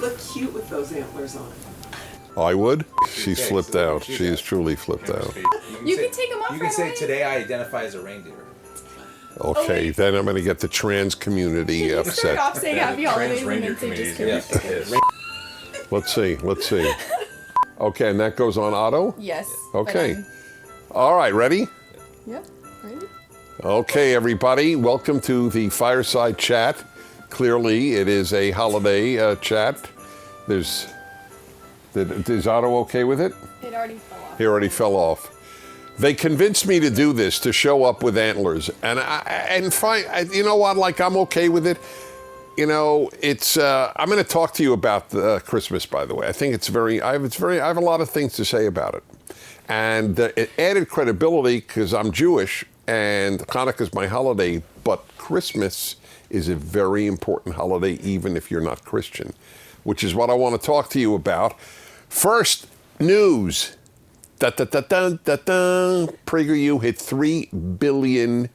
look cute with those antlers on. I would. She's flipped out. She is truly flipped out. You can take them off. You can say, today I identify as a reindeer. Okay, then I'm going to get the trans community upset. Start off saying happy holidays and then say just Yes. Let's see. Okay, and that goes on auto? Yes. Okay. All right, ready? Yep. Ready? Okay, everybody, welcome to the Fireside Chat. Clearly, it is a holiday chat. Is Otto okay with it? It already fell off. He already fell off. They convinced me to do this, to show up with antlers, and fine. You know what? Like, I'm okay with it. You know, it's. I'm going to talk to you about Christmas, by the way. I think I have a lot of things to say about it, and it added credibility because I'm Jewish and Hanukkah's my holiday, but Christmas is a very important holiday, even if you're not Christian, which is what I want to talk to you about. First, news. PragerU hit 3 billion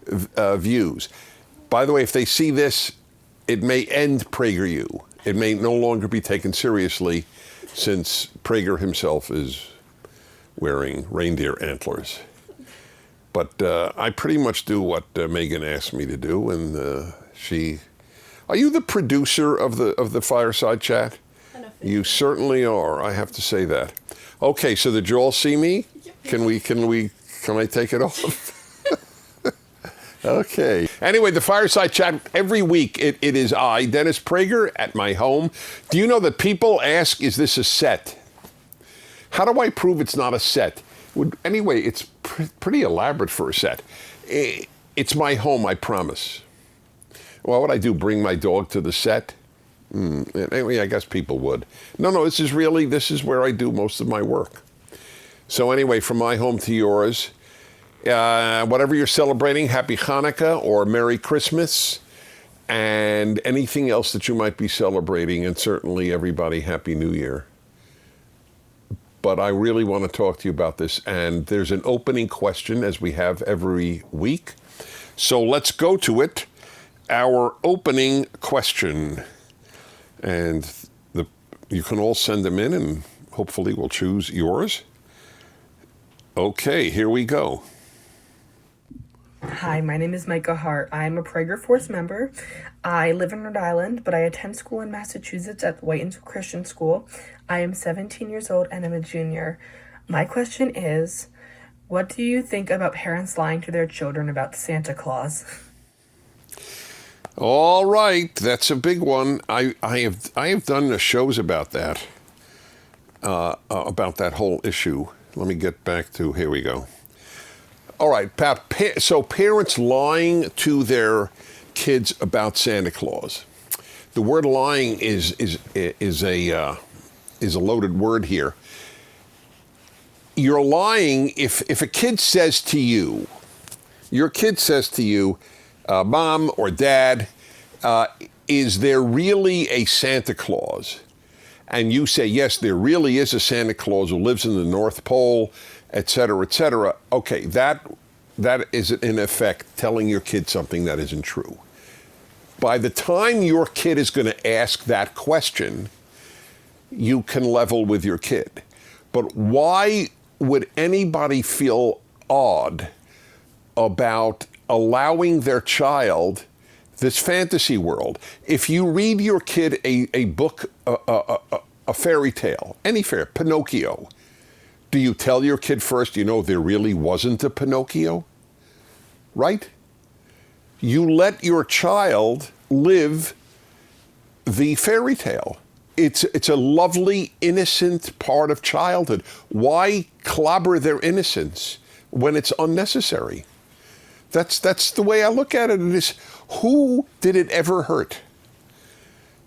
views. By the way, if they see this, it may end PragerU. It may no longer be taken seriously since Prager himself is wearing reindeer antlers. But I pretty much do what Megan asked me to do, and Are you the producer of the Fireside Chat? You certainly are. I have to say that. Okay, so did you all see me? Can I take it off? Okay. Anyway, the Fireside Chat, every week it is I, Dennis Prager, at my home. Do you know that people ask, is this a set? How do I prove it's not a set? Anyway, it's pretty elaborate for a set. It's my home, I promise. What would I do, bring my dog to the set? Anyway, I guess people would. No, this is where I do most of my work. So anyway, from my home to yours, whatever you're celebrating, Happy Hanukkah or Merry Christmas, and anything else that you might be celebrating, and certainly everybody, Happy New Year. But I really want to talk to you about this, and there's an opening question, as we have every week. So let's go to it. Our opening question. And you can all send them in, and hopefully we'll choose yours. Okay, here we go. Hi, my name is Micah Hart. I am a Prager Force member. I live in Rhode Island, but I attend school in Massachusetts at Whitington Christian School. I am 17 years old and I'm a junior. My question is, what do you think about parents lying to their children about Santa Claus? All right, that's a big one. I have done shows about that whole issue. Let me get back to, here we go. All right, so parents lying to their kids about Santa Claus. The word lying is a loaded word here. You're lying if a kid says to you, your kid says to you, Mom or Dad, is there really a Santa Claus? And you say, yes, there really is a Santa Claus who lives in the North Pole, et cetera, et cetera. Okay, that is in effect telling your kid something that isn't true. By the time your kid is going to ask that question, you can level with your kid. But why would anybody feel odd about allowing their child this fantasy world? If you read your kid a book, a fairy tale, any fairy, Pinocchio, do you tell your kid first, there really wasn't a Pinocchio? Right? You let your child live the fairy tale. It's a lovely, innocent part of childhood. Why clobber their innocence when it's unnecessary? That's the way I look at it. It is, who did it ever hurt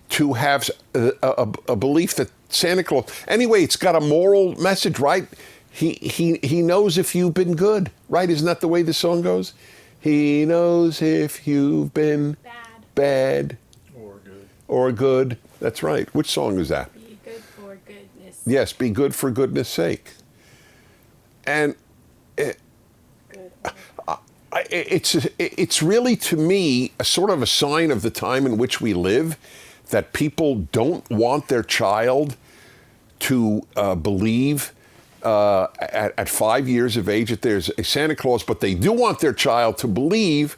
to have a belief that Santa Claus, anyway, it's got a moral message, right? He knows if you've been good, right? Isn't that the way the song goes? He knows if you've been bad or good. That's right. Which song is that? Be good for goodness. Yes, be good for goodness sake. And it's really, to me, a sort of a sign of the time in which we live, that people don't want their child to believe at 5 years of age that there's a Santa Claus, but they do want their child to believe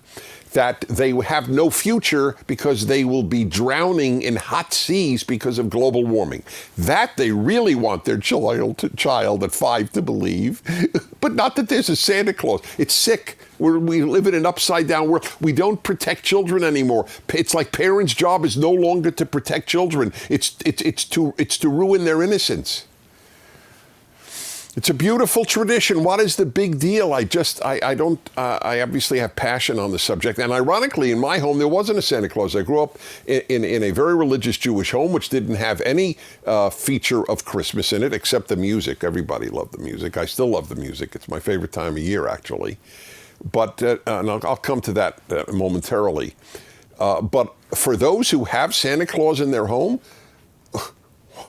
that they have no future because they will be drowning in hot seas because of global warming. That they really want their child at 5 to believe, but not that there's a Santa Claus. It's sick. We live in an upside down world. We don't protect children anymore. It's like parents' job is no longer to protect children. It's to ruin their innocence. It's a beautiful tradition. What is the big deal? I obviously have passion on the subject. And ironically, in my home, there wasn't a Santa Claus. I grew up in a very religious Jewish home, which didn't have any feature of Christmas in it, except the music. Everybody loved the music. I still love the music. It's my favorite time of year, actually. But and I'll come to that momentarily. But for those who have Santa Claus in their home,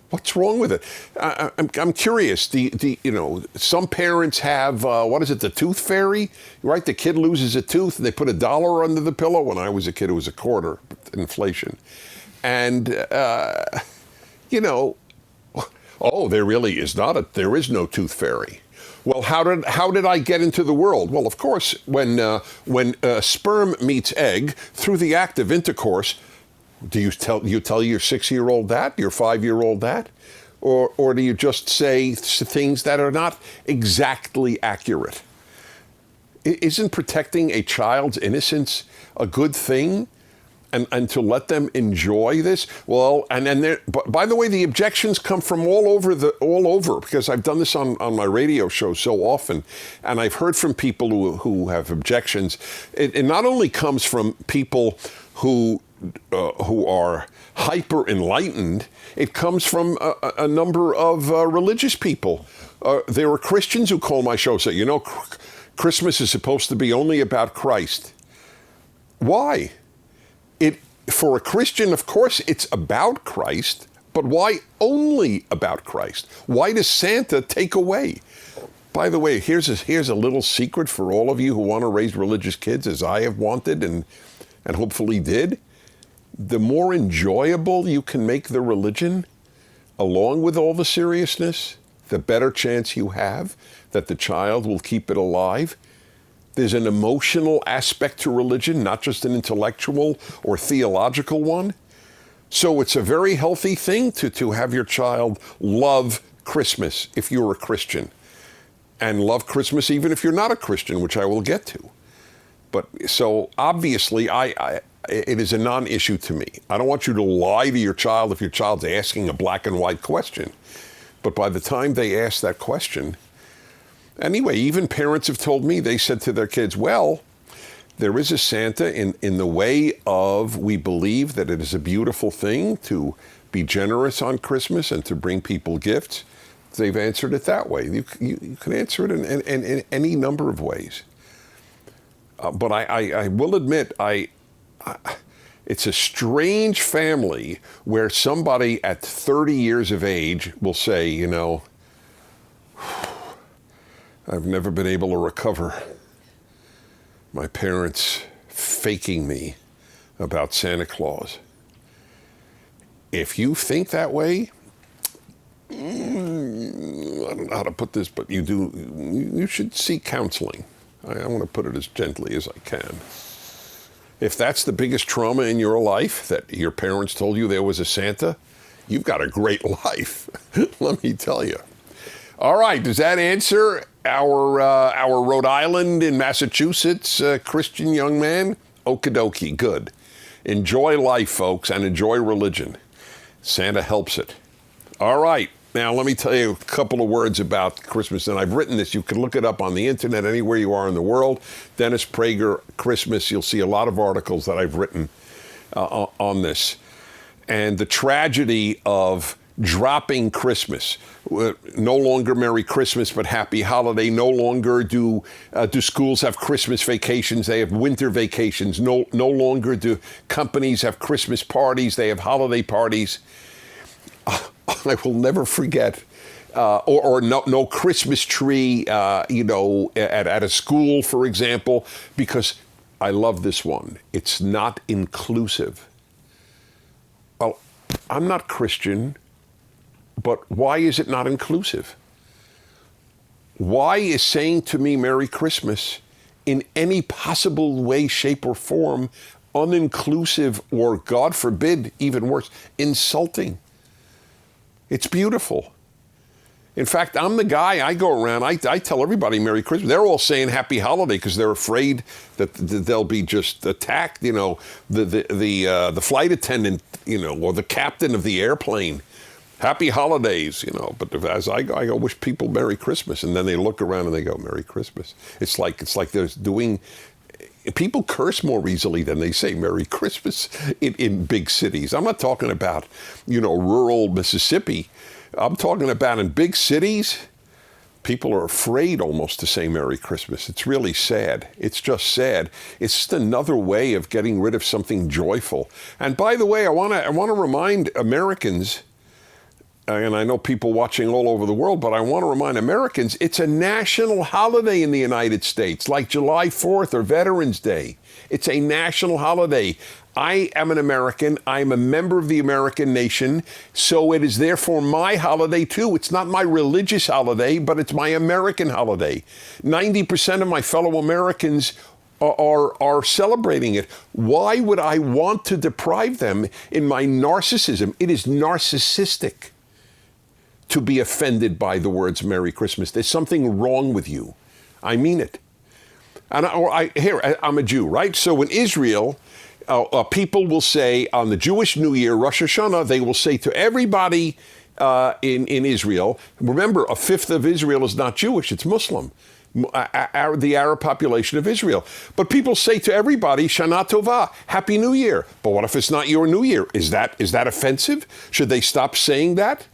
what's wrong with it? I'm curious. Some parents have what is it? The tooth fairy, right? The kid loses a tooth, and they put $1 under the pillow. When I was a kid, it was a quarter. Inflation, and oh, there really is not there is no tooth fairy. Well, how did I get into the world? Well, of course, when sperm meets egg through the act of intercourse. Do you tell your 6-year-old that, your 5-year-old that? Or do you just say things that are not exactly accurate? Isn't protecting a child's innocence a good thing? And to let them enjoy this? Well, and then by the way, the objections come from all over, because I've done this on my radio show so often, and I've heard from people who have objections. It not only comes from people who are hyper enlightened, it comes from a number of religious people. There are Christians who call my show, say, Christmas is supposed to be only about Christ. Why? For a Christian, of course, it's about Christ, but why only about Christ? Why does Santa take away? By the way, here's a little secret for all of you who want to raise religious kids, as I have wanted and hopefully did. The more enjoyable you can make the religion, along with all the seriousness, the better chance you have that the child will keep it alive. There's an emotional aspect to religion, not just an intellectual or theological one. So it's a very healthy thing to have your child love Christmas if you're a Christian, and love Christmas even if you're not a Christian, which I will get to. But so obviously, it is a non-issue to me. I don't want you to lie to your child if your child's asking a black and white question. But by the time they ask that question, anyway, even parents have told me, they said to their kids, well, there is a Santa in the way of, we believe that it is a beautiful thing to be generous on Christmas and to bring people gifts. They've answered it that way. You can answer it in any number of ways. But I will admit, it's a strange family where somebody at 30 years of age will say, I've never been able to recover my parents faking me about Santa Claus. If you think that way, I don't know how to put this, but you should seek counseling. I want to put it as gently as I can. If that's the biggest trauma in your life, that your parents told you there was a Santa, you've got a great life. Let me tell you. All right, does that answer our Rhode Island in Massachusetts Christian young man? Okie dokie, good. Enjoy life, folks, and enjoy religion. Santa helps it. All right. Now, let me tell you a couple of words about Christmas, and I've written this. You can look it up on the internet anywhere you are in the world. Dennis Prager, Christmas. You'll see a lot of articles that I've written on this. And the tragedy of dropping Christmas. No longer Merry Christmas, but Happy Holiday. No longer do schools have Christmas vacations. They have winter vacations. No longer do companies have Christmas parties. They have holiday parties. I will never forget, or no Christmas tree, at a school, for example, because I love this one. It's not inclusive. Well, I'm not Christian, but why is it not inclusive? Why is saying to me Merry Christmas in any possible way, shape, or form uninclusive, or God forbid, even worse, insulting? It's beautiful. In fact, I'm the guy, I go around, I tell everybody Merry Christmas. They're all saying Happy Holiday because they're afraid that they'll be just attacked, you know, the flight attendant, you know, or the captain of the airplane. Happy Holidays, you know. But as I go, wish people Merry Christmas. And then they look around and they go, Merry Christmas. It's like they're doing, people curse more easily than they say Merry Christmas in big cities. I'm not talking about, you know, rural Mississippi. I'm talking about in big cities, people are afraid almost to say Merry Christmas. It's really sad. It's just sad. It's just another way of getting rid of something joyful. And by the way, I want to remind Americans, and I know people watching all over the world, but I want to remind Americans, it's a national holiday in the United States, like July 4th or Veterans Day. It's a national holiday. I am an American. I'm a member of the American nation, so it is therefore my holiday too. It's not my religious holiday, but it's my American holiday. 90% of my fellow Americans are celebrating it. Why would I want to deprive them in my narcissism? It is narcissistic to be offended by the words Merry Christmas. There's something wrong with you. I mean it. And I'm a Jew, right? So in Israel, people will say on the Jewish New Year, Rosh Hashanah, they will say to everybody in Israel, remember, a fifth of Israel is not Jewish, it's Muslim, the Arab population of Israel. But people say to everybody, Shana Tova, Happy New Year. But what if it's not your New Year? Is that offensive? Should they stop saying that?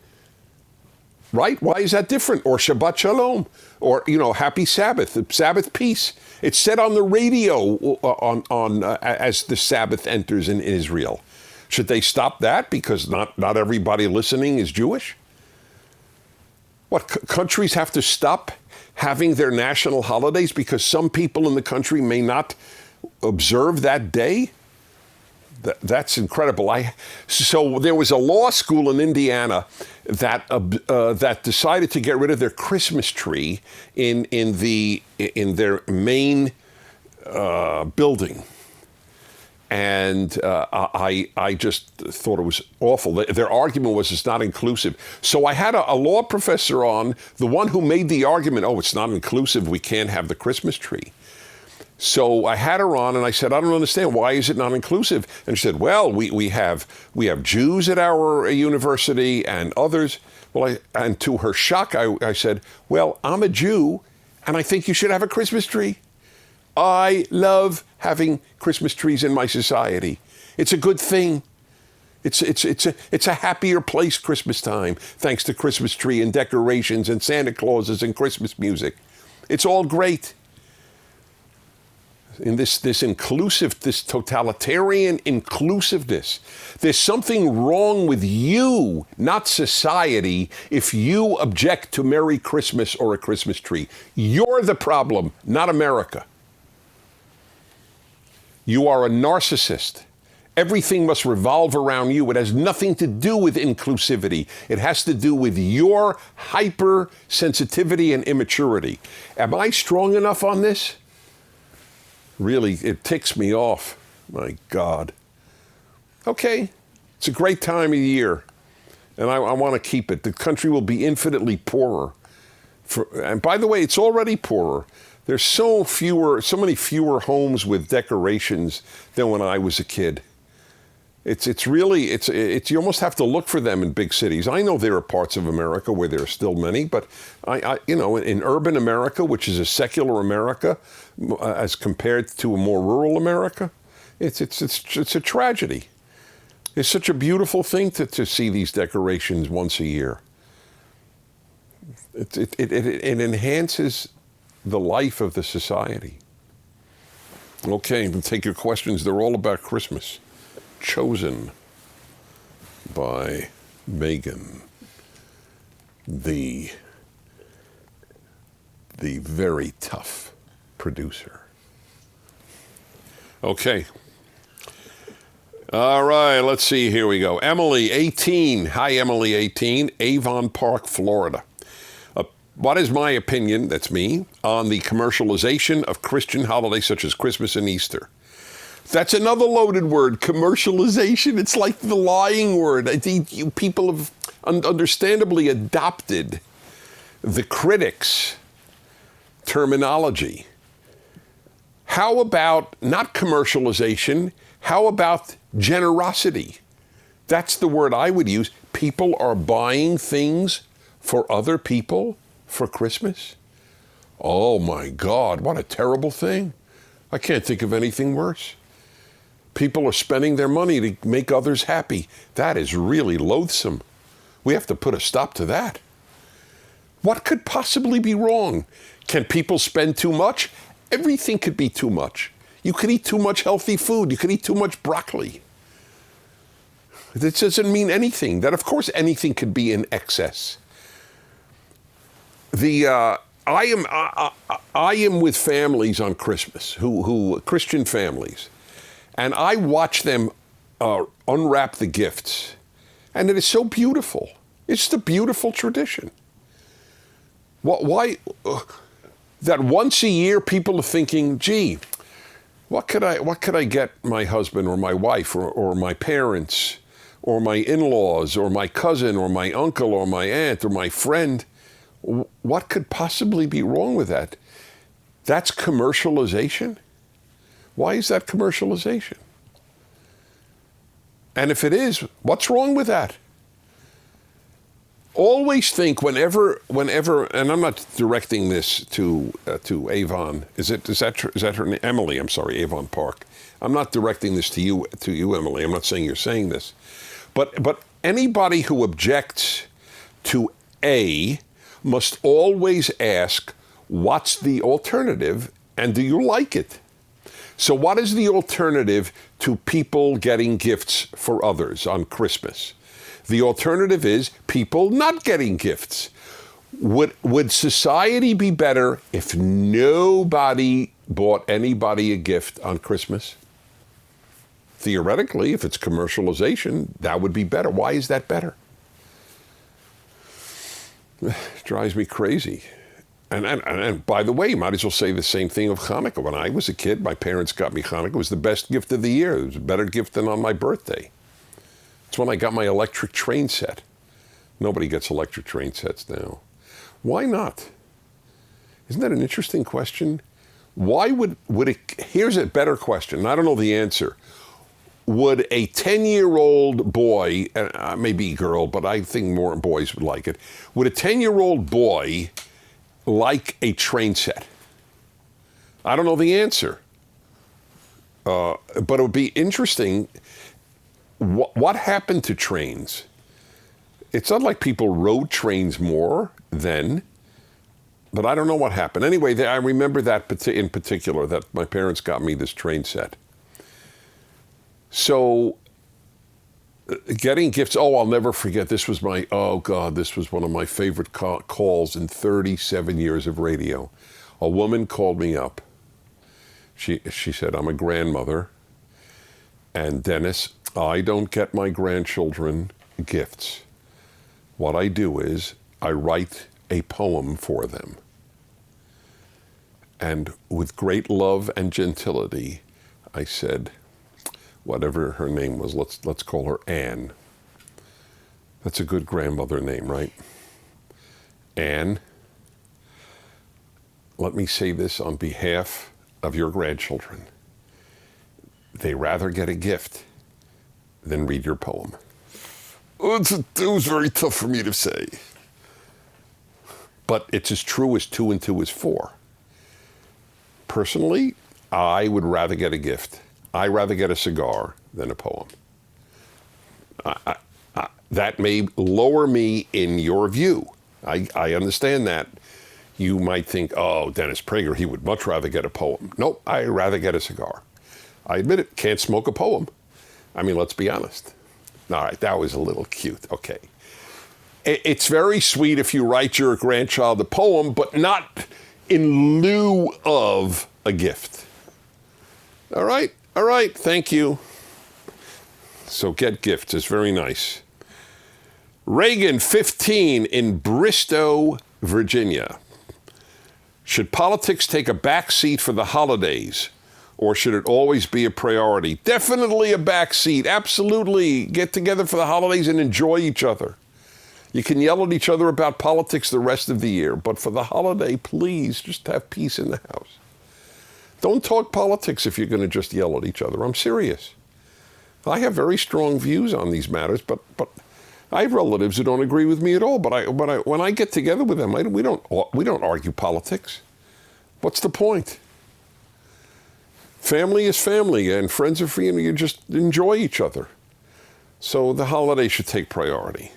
Right? Why is that different? Or Shabbat Shalom, or, you know, Happy Sabbath, Sabbath peace. It's said on the radio as the Sabbath enters in Israel. Should they stop that because not everybody listening is Jewish? What, countries have to stop having their national holidays because some people in the country may not observe that day? That's incredible. So there was a law school in Indiana that decided to get rid of their Christmas tree in their main building, and I just thought it was awful. Their argument was it's not inclusive. So I had a law professor on, the one who made the argument. Oh, it's not inclusive. We can't have the Christmas tree. So I had her on, and I said, I don't understand. Why is it not inclusive? And she said, well, we have Jews at our university and others. Well, and to her shock, I said, well, I'm a Jew, and I think you should have a Christmas tree. I love having Christmas trees in my society. It's a good thing. It's a happier place Christmas time, thanks to Christmas tree and decorations and Santa Clauses and Christmas music. It's all great. In this inclusive, this totalitarian inclusiveness, there's something wrong with you, not society, if you object to Merry Christmas or a Christmas tree. You're the problem, not America. You are a narcissist. Everything must revolve around you. It has nothing to do with inclusivity. It has to do with your hypersensitivity and immaturity. Am I strong enough on this? Really, it ticks me off. My God. Okay, it's a great time of year, and I want to keep it. The country will be infinitely poorer. And by the way, it's already poorer. There's so many fewer homes with decorations than when I was a kid. It's really you almost have to look for them in big cities. I know there are parts of America where there are still many, but in urban America, which is a secular America, as compared to a more rural America, it's a tragedy. It's such a beautiful thing to see these decorations once a year. It enhances the life of the society. Okay, we'll take your questions. They're all about Christmas. Chosen by Megan, the very tough producer. Okay. All right, let's see. Here we go. Emily, 18. Hi, Emily, 18. Avon Park, Florida. What is my opinion, that's me, on the commercialization of Christian holidays such as Christmas and Easter? That's another loaded word, commercialization. It's like the lying word. I think people have understandably adopted the critics' terminology. How about not commercialization? How about generosity? That's the word I would use. People are buying things for other people for Christmas. Oh my God, what a terrible thing. I can't think of anything worse. People are spending their money to make others happy. That is really loathsome. We have to put a stop to that. What could possibly be wrong? Can people spend too much? Everything could be too much. You could eat too much healthy food. You could eat too much broccoli. This doesn't mean anything. That, of course, anything could be in excess. I am with families on Christmas, who Christian families, and I watch them unwrap the gifts, and it is so beautiful. It's the beautiful tradition. Why that once a year people are thinking, gee, what could I get my husband or my wife or my parents or my in-laws or my cousin or my uncle or my aunt or my friend? What could possibly be wrong with that? That's commercialization? Why is that commercialization? And if it is, what's wrong with that? Always think whenever, and I'm not directing this to Avon. Is that her name? Emily? I'm sorry, Avon Park. I'm not directing this to you, Emily. I'm not saying you're saying this, but anybody who objects to A must always ask, what's the alternative, and do you like it? So what is the alternative to people getting gifts for others on Christmas? The alternative is people not getting gifts. Would society be better if nobody bought anybody a gift on Christmas? Theoretically, if it's commercialization, that would be better. Why is that better? It drives me crazy. And by the way, you might as well say the same thing of Hanukkah. When I was a kid, my parents got me Hanukkah. It was the best gift of the year. It was a better gift than on my birthday. It's when I got my electric train set. Nobody gets electric train sets now. Why not? Isn't that an interesting question? Why would it, here's a better question. I don't know the answer. Would a 10-year-old boy, maybe girl, but I think more boys would like it. Would a 10-year-old boy like a train set? I don't know the answer. But it would be interesting. What happened to trains? It's not like people rode trains more then, but I don't know what happened. Anyway, I remember that in particular, that my parents got me this train set. So getting gifts, I'll never forget, this was one of my favorite calls in 37 years of radio. A woman called me up. She said, I'm a grandmother, and Dennis, I don't get my grandchildren gifts. What I do is I write a poem for them. And with great love and gentility, I said, whatever her name was, let's call her Anne. That's a good grandmother name, right? Anne, let me say this on behalf of your grandchildren. They rather get a gift than read your poem. It was very tough for me to say. But it's as true as 2 and 2 is 4. Personally, I would rather get a gift. I'd rather get a cigar than a poem. That may lower me in your view. I understand that. You might think, oh, Dennis Prager, he would much rather get a poem. Nope, I'd rather get a cigar. I admit it, can't smoke a poem. I mean, let's be honest. All right, that was a little cute. Okay. It's very sweet if you write your grandchild a poem, but not in lieu of a gift. All right, thank you. So get gifts. It's very nice. Reagan, 15, in Bristow, Virginia. Should politics take a back seat for the holidays, or should it always be a priority? Definitely a back seat. Absolutely. Get together for the holidays and enjoy each other. You can yell at each other about politics the rest of the year, but for the holiday, please just have peace in the house. Don't talk politics if you're going to just yell at each other. I'm serious. I have very strong views on these matters, but I have relatives who don't agree with me at all. But when I get together with them, we don't argue politics. What's the point? Family is family, and friends are free, and you just enjoy each other. So the holiday should take priority.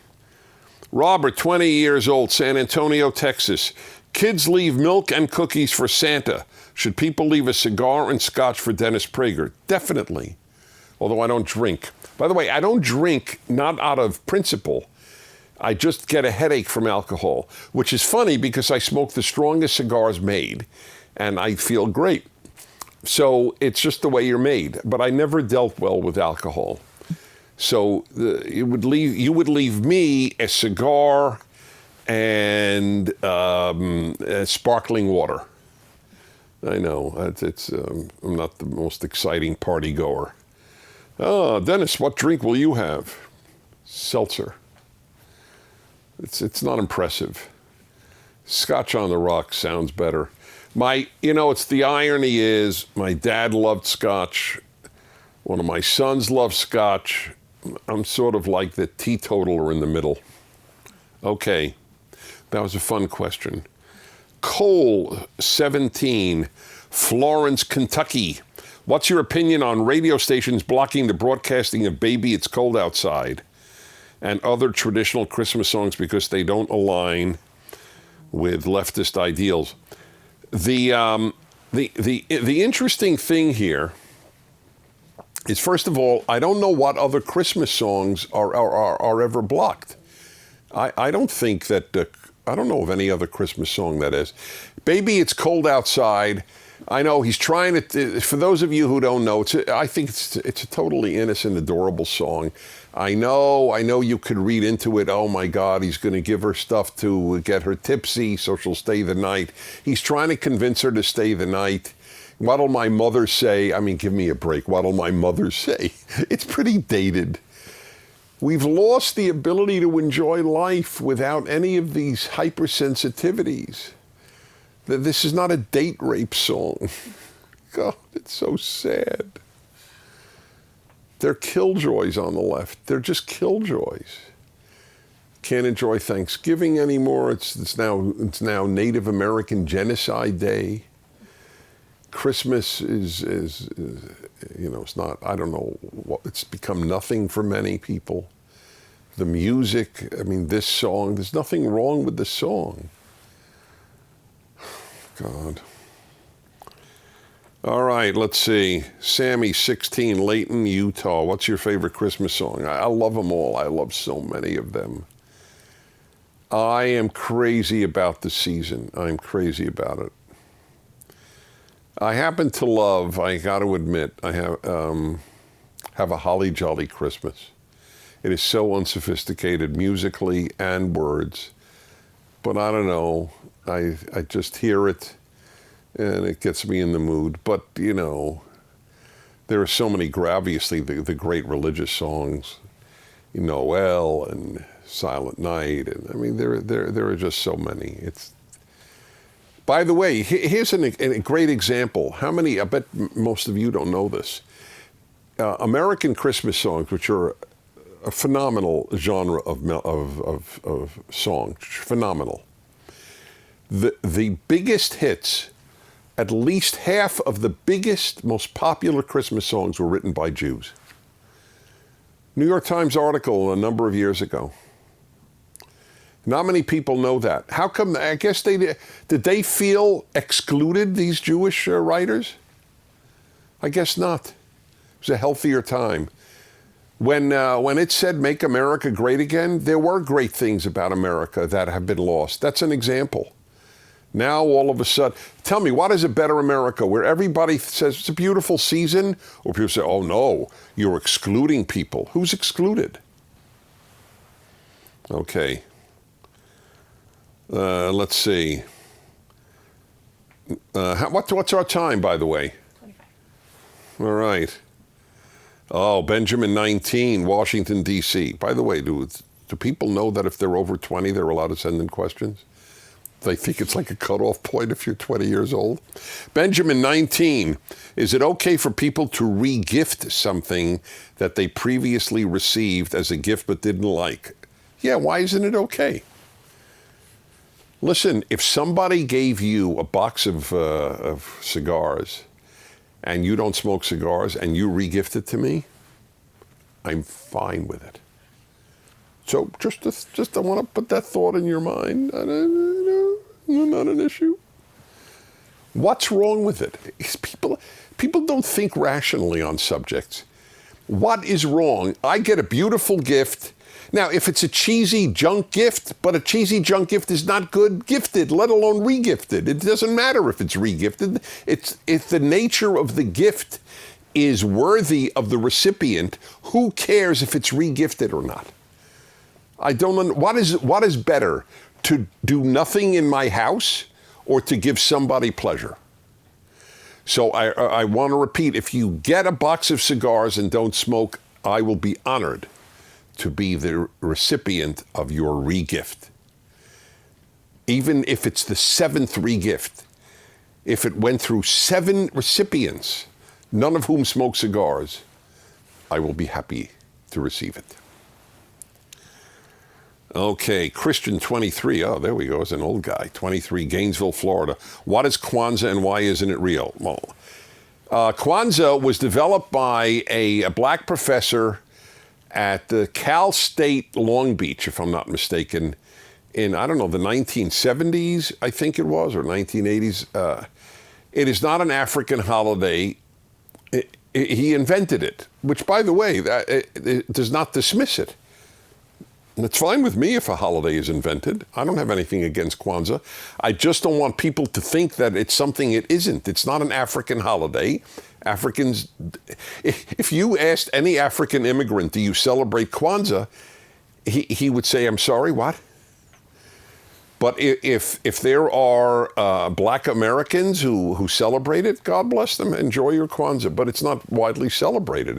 Robert, 20 years old, San Antonio, Texas. Kids leave milk and cookies for Santa. Should people leave a cigar and scotch for Dennis Prager? Definitely. Although I don't drink. By the way, I don't drink not out of principle. I just get a headache from alcohol, which is funny because I smoke the strongest cigars made, and I feel great. So it's just the way you're made. But I never dealt well with alcohol. So you would leave me a cigar and sparkling water. I know I'm not the most exciting party goer. Oh, Dennis, what drink will you have? Seltzer. It's not impressive. Scotch on the rocks sounds better. It's the irony is my dad loved Scotch. One of my sons loves Scotch. I'm sort of like the teetotaler in the middle. Okay, that was a fun question. Cole, 17, Florence, Kentucky. What's your opinion on radio stations blocking the broadcasting of Baby It's Cold Outside and other traditional Christmas songs because they don't align with leftist ideals? The interesting thing here is, first of all, I don't know what other Christmas songs are ever blocked. I don't think that, I don't know of any other Christmas song that is. Baby, It's Cold Outside. I know he's trying to, for those of you who don't know, I think it's a totally innocent, adorable song. I know you could read into it, oh my God, he's going to give her stuff to get her tipsy so she'll stay the night. He's trying to convince her to stay the night. What'll my mother say? I mean, give me a break. What'll my mother say? It's pretty dated. We've lost the ability to enjoy life without any of these hypersensitivities. This is not a date rape song. God, it's so sad. They're killjoys on the left. They're just killjoys. Can't enjoy Thanksgiving anymore. It's now Native American Genocide Day. Christmas is it's not, I don't know, it's become nothing for many people. The music, I mean, this song, there's nothing wrong with the song. God. All right, let's see. Sammy, 16, Layton, Utah. What's your favorite Christmas song? I love them all. I love so many of them. I am crazy about the season. I'm crazy about it. I happen to love, I got to admit, I have a holly jolly Christmas. It is so unsophisticated musically and words, but I don't know. I just hear it and it gets me in the mood. But, there are so many, obviously, the great religious songs, Noel and Silent Night. And I mean, there are just so many. By the way, here's a great example. I bet most of you don't know this. American Christmas songs, which are a phenomenal genre of song, phenomenal. The biggest hits, at least half of the biggest, most popular Christmas songs were written by Jews. New York Times article a number of years ago. Not many people know that. How come? I guess did they feel excluded, these Jewish writers? I guess not. It was a healthier time. When it said "Make America Great Again," there were great things about America that have been lost. That's an example. Now, all of a sudden, tell me, what is a better America? Where everybody says it's a beautiful season? Or people say, oh no, you're excluding people. Who's excluded? Okay. Let's see. What's our time, by the way? 25. All right. Oh, Benjamin 19, Washington, D.C. By the way, do people know that if they're over 20, they're allowed to send in questions? They think it's like a cutoff point if you're 20 years old. Benjamin 19, is it okay for people to re-gift something that they previously received as a gift but didn't like? Yeah, why isn't it okay? Listen, if somebody gave you a box of cigars and you don't smoke cigars and you re-gift it to me, I'm fine with it. So just I want to put that thought in your mind. Not an issue. What's wrong with it? People don't think rationally on subjects. What is wrong? I get a beautiful gift. Now, if it's a cheesy junk gift, but a cheesy junk gift is not good gifted, let alone re-gifted. It doesn't matter if it's re-gifted. If the nature of the gift is worthy of the recipient, who cares if it's re-gifted or not? I don't. What is better, to do nothing in my house or to give somebody pleasure? So I want to repeat, if you get a box of cigars and don't smoke, I will be honored to be the recipient of your re-gift. Even if it's the 7th re-gift, if it went through 7 recipients, none of whom smoke cigars, I will be happy to receive it. Okay, Christian 23. Oh, there we go. It's an old guy. 23, Gainesville, Florida. What is Kwanzaa and why isn't it real? Well, Kwanzaa was developed by a black professor at the Cal State Long Beach, if I'm not mistaken, in, I don't know, the 1970s, I think it was, or 1980s. It is not an African holiday. He invented it, which, by the way, it does not dismiss it. It's fine with me if a holiday is invented. I don't have anything against Kwanzaa. I just don't want people to think that it's something it isn't. It's not an African holiday. Africans, if you asked any African immigrant, do you celebrate Kwanzaa? He would say, I'm sorry, what? But if there are black Americans who celebrate it, God bless them, enjoy your Kwanzaa. But it's not widely celebrated.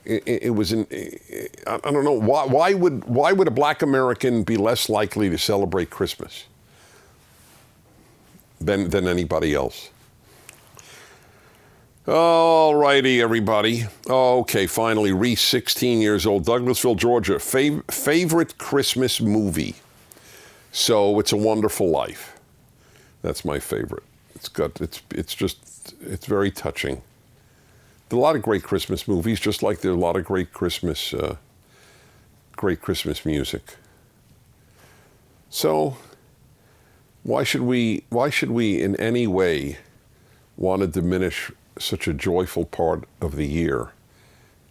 It was I don't know, why would a black American be less likely to celebrate Christmas than anybody else? All righty, everybody. Okay, finally, Reese, 16 years old, Douglasville, Georgia. Favorite Christmas movie? So It's a Wonderful Life. That's my favorite. It's very touching. There are a lot of great Christmas movies, just like there are a lot of great Christmas music. So why should we in any way want to diminish such a joyful part of the year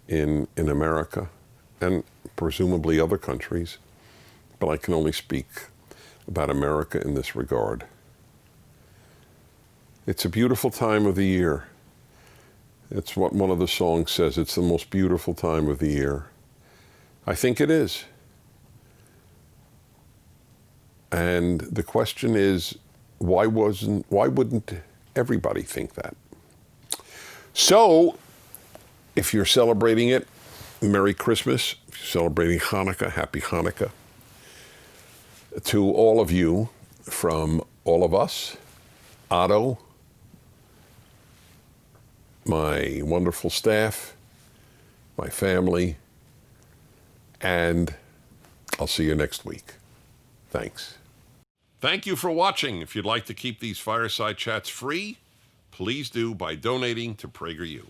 in America and presumably other countries? But I can only speak about America in this regard. It's a beautiful time of the year. It's what one of the songs says. It's the most beautiful time of the year. I think it is. And the question is, why wouldn't everybody think that? So, if you're celebrating it, Merry Christmas. If you're celebrating Hanukkah, Happy Hanukkah. To all of you, from all of us, Otto, my wonderful staff, my family, and I'll see you next week. Thanks. Thank you for watching. If you'd like to keep these Fireside Chats free, please do by donating to PragerU.